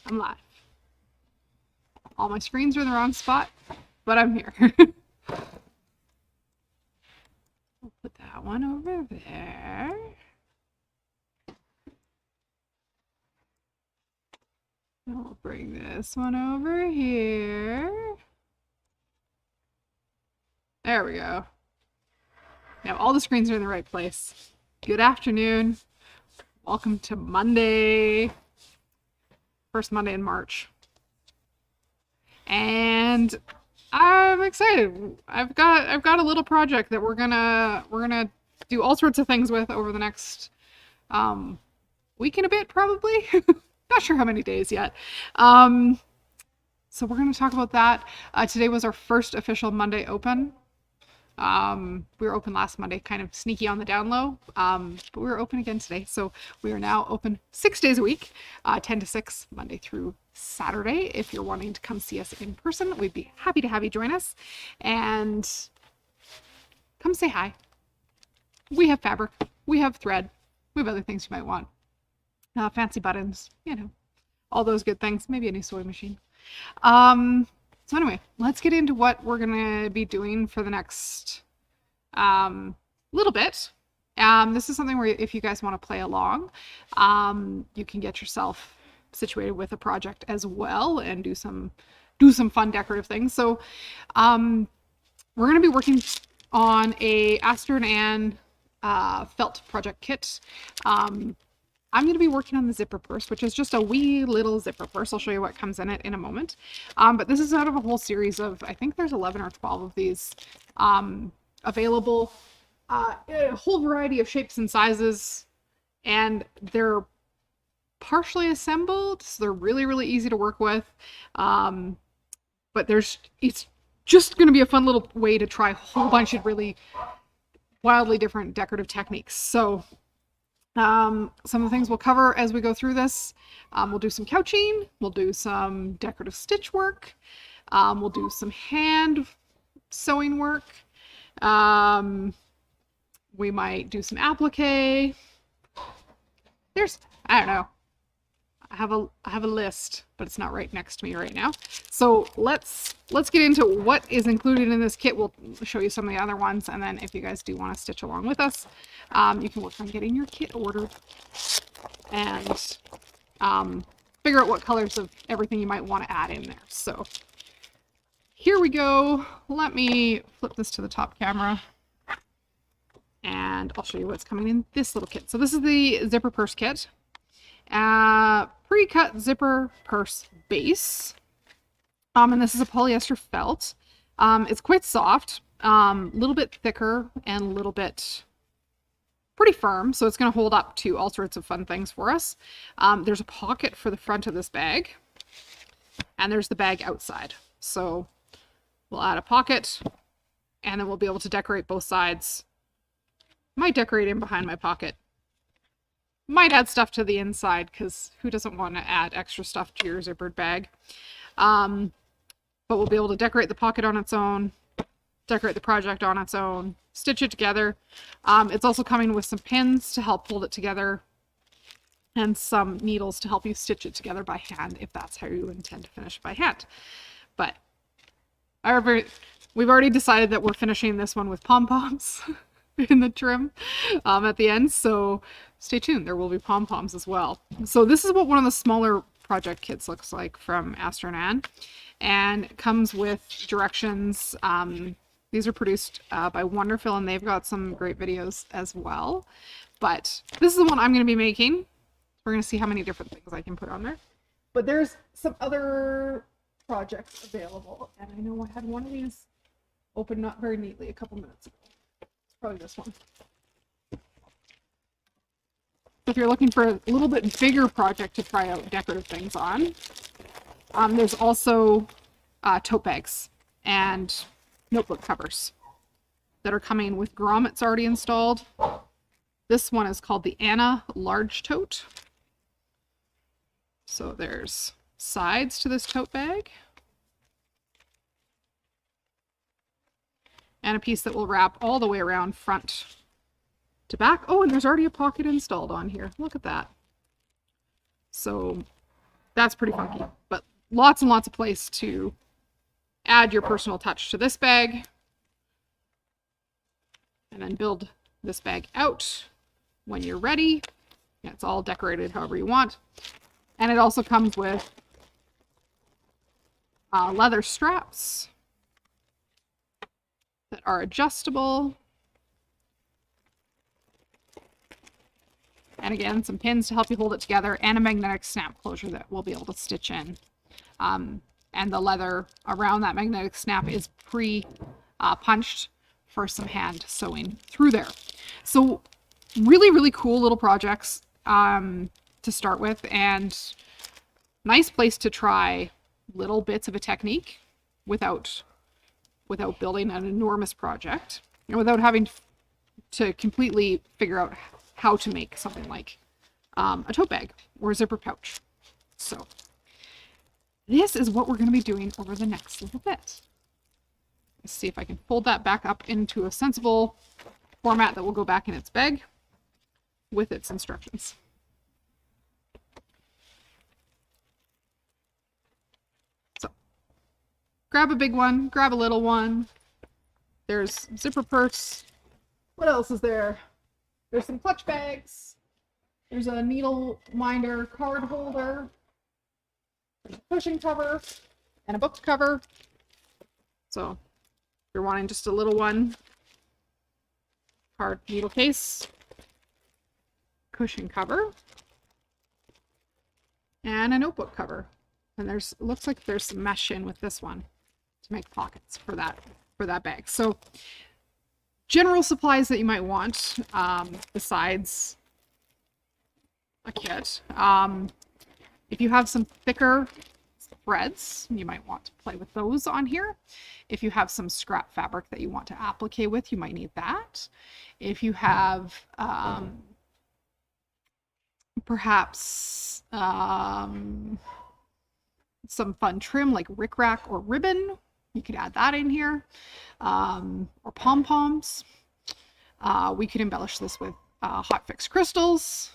I'm live. All my screens are in the wrong spot, but I'm here. We'll put that one over there. And we'll bring this one over here. There we go. Now all the screens are in the right place. Good afternoon. Welcome to Monday. First Monday in March. And I'm excited. I've got a little project that we're gonna do all sorts of things with over the next week and a bit, probably. Not sure how many days yet. So we're gonna talk about that. Today was our first official Monday open. We were open last Monday, kind of sneaky on the down low, but we were open again today. So we are now open 6 days a week, 10 to 6, Monday through Saturday. If you're wanting to come see us in person, we'd be happy to have you join us and come say hi. We have fabric, we have thread, we have other things you might want. Fancy buttons, you know, all those good things, maybe a new sewing machine. So anyway, let's get into what we're going to be doing for the next little bit. This is something where if you guys want to play along, you can get yourself situated with a project as well and do some fun decorative things. So we're going to be working on a Aster and Ann felt project kit. I'm going to be working on the zipper purse, which is just a wee little zipper purse. I'll show you what comes in it in a moment. But this is out of a whole series of, I think there's 11 or 12 of these available in a whole variety of shapes and sizes. And they're partially assembled, so they're really, really easy to work with. But it's just going to be a fun little way to try a whole bunch of really wildly different decorative techniques. So some of the things we'll cover as we go through this, we'll do some couching, we'll do some decorative stitch work, we'll do some hand sewing work, we might do some applique. I don't know, I have a list, but it's not right next to me right now. So let's get into what is included in this kit. We'll show you some of the other ones, and then if you guys do want to stitch along with us, you can work on getting your kit ordered and figure out what colors of everything you might want to add in there. So here we go. Let me flip this to the top camera and I'll show you what's coming in this little kit. So this is the zipper purse kit. Pre-cut zipper purse base. And this is a polyester felt. It's quite soft, a little bit thicker and a little bit pretty firm. So it's going to hold up to all sorts of fun things for us. There's a pocket for the front of this bag and there's the bag outside. So we'll add a pocket and then we'll be able to decorate both sides. Might decorate in behind my pocket. Might add stuff to the inside because who doesn't want to add extra stuff to your zippered bag? But we'll be able to decorate the pocket on its own, decorate the project on its own, stitch it together. It's also coming with some pins to help hold it together and some needles to help you stitch it together by hand if that's how you intend to finish by hand. But we've already decided that we're finishing this one with pom-poms in the trim at the end, so stay tuned. There will be pom-poms as well. So this is what one of the smaller project kits looks like from Aster and Ann, and it comes with directions. These are produced by Wonderful, and they've got some great videos as well. But this is the one I'm going to be making. We're going to see how many different things I can put on there. But there's some other projects available, and I know I had one of these open not very neatly a couple minutes ago. Probably this one. If you're looking for a little bit bigger project to try out decorative things on, there's also tote bags and notebook covers that are coming with grommets already installed. This one is called the Anna Large Tote. So there's sides to this tote bag. And a piece that will wrap all the way around front to back. Oh, and there's already a pocket installed on here. Look at that. So that's pretty funky, but lots and lots of place to add your personal touch to this bag. And then build this bag out when you're ready. Yeah, it's all decorated however you want. And it also comes with leather straps that are adjustable. And again, some pins to help you hold it together, and a magnetic snap closure that we'll be able to stitch in. And the leather around that magnetic snap is pre-punched for some hand sewing through there. So really, really cool little projects to start with, and nice place to try little bits of a technique without building an enormous project, and without having to completely figure out how to make something like a tote bag or a zipper pouch. So this is what we're going to be doing over the next little bit. Let's see if I can fold that back up into a sensible format that will go back in its bag with its instructions. So grab a big one, grab a little one. There's zipper purse. What else is there? There's some clutch bags. There's a needle minder card holder. There's a cushion cover and a book cover. So if you're wanting just a little one, card needle case, cushion cover, and a notebook cover. And it looks like there's some mesh in with this one to make pockets for that bag. So general supplies that you might want besides a kit. If you have some thicker threads, you might want to play with those on here. If you have some scrap fabric that you want to applique with, you might need that. If you have perhaps some fun trim like rickrack or ribbon, you could add that in here, or pom-poms. We could embellish this with hot fix crystals.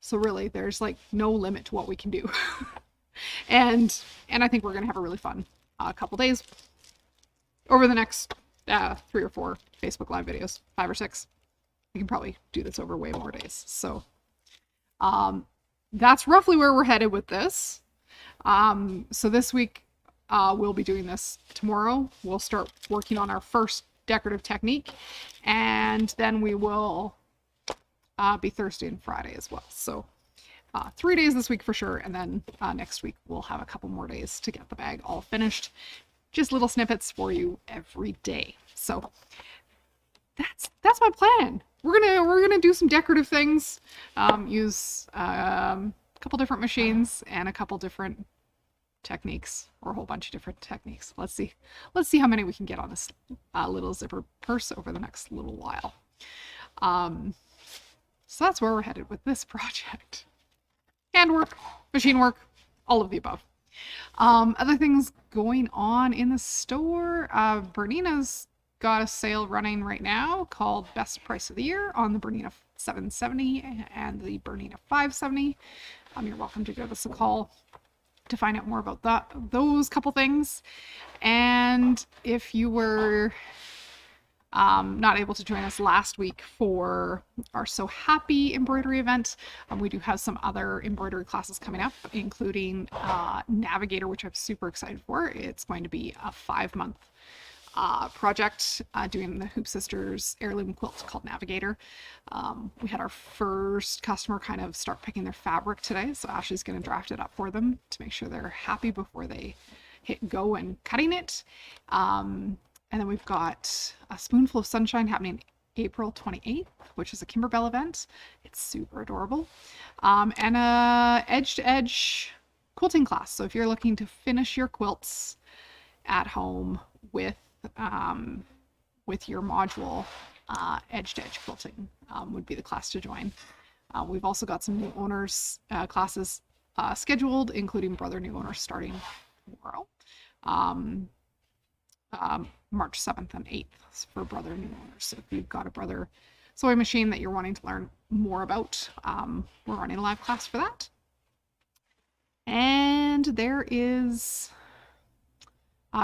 So really, there's like no limit to what we can do. and I think we're gonna have a really fun couple days over the next 3 or 4 Facebook Live videos, 5 or 6. We can probably do this over way more days. So that's roughly where we're headed with this. So this week, we'll be doing this tomorrow. We'll start working on our first decorative technique, and then we will be Thursday and Friday as well. So 3 days this week for sure, and then next week we'll have a couple more days to get the bag all finished. Just little snippets for you every day. So that's my plan. We're gonna do some decorative things, use a couple different machines and a couple different techniques, or a whole bunch of different techniques. Let's see how many we can get on this little zipper purse over the next little while. So that's where we're headed with this project. Handwork, machine work, all of the above. Other things going on in the store. Bernina's got a sale running right now called Best Price of the Year on the Bernina 770 and the Bernina 570. You're welcome to give us a call to find out more about those couple things. And if you were not able to join us last week for our So Happy embroidery event, we do have some other embroidery classes coming up, including Navigator, which I'm super excited for. It's going to be a 5-month project doing the Hoop Sisters heirloom quilt called Navigator. We had our first customer kind of start picking their fabric today, so Ashley's going to draft it up for them to make sure they're happy before they hit go and cutting it. And then we've got a Spoonful of Sunshine happening April 28th, which is a Kimberbell event. It's super adorable. And a edge-to-edge quilting class. So if you're looking to finish your quilts at home with your module, edge-to-edge quilting would be the class to join. We've also got some new owners classes scheduled, including Brother New Owners starting tomorrow. March 7th and 8th for Brother New Owners. So if you've got a Brother sewing machine that you're wanting to learn more about, we're running a live class for that. And there is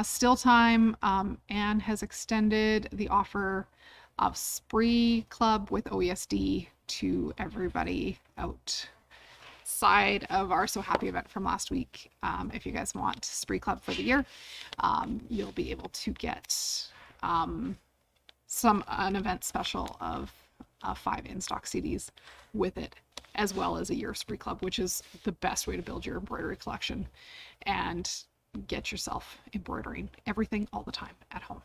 still time. Anne has extended the offer of Spree Club with OESD to everybody outside of our So Happy event from last week. If you guys want Spree Club for the year, you'll be able to get an event special of 5 in-stock CDs with it, as well as a year of Spree Club, which is the best way to build your embroidery collection and get yourself embroidering everything all the time at home.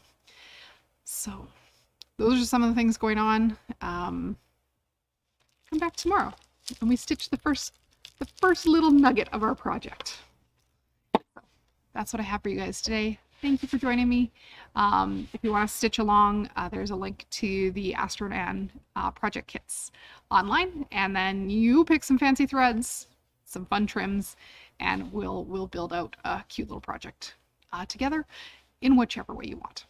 So those are some of the things going on. Come back tomorrow and we stitch the first little nugget of our project. So that's what I have for you guys today. Thank you for joining me. If you want to stitch along, there's a link to the Aster and Anne project kits online, and then you pick some fancy threads, some fun trims, and we'll build out a cute little project together in whichever way you want.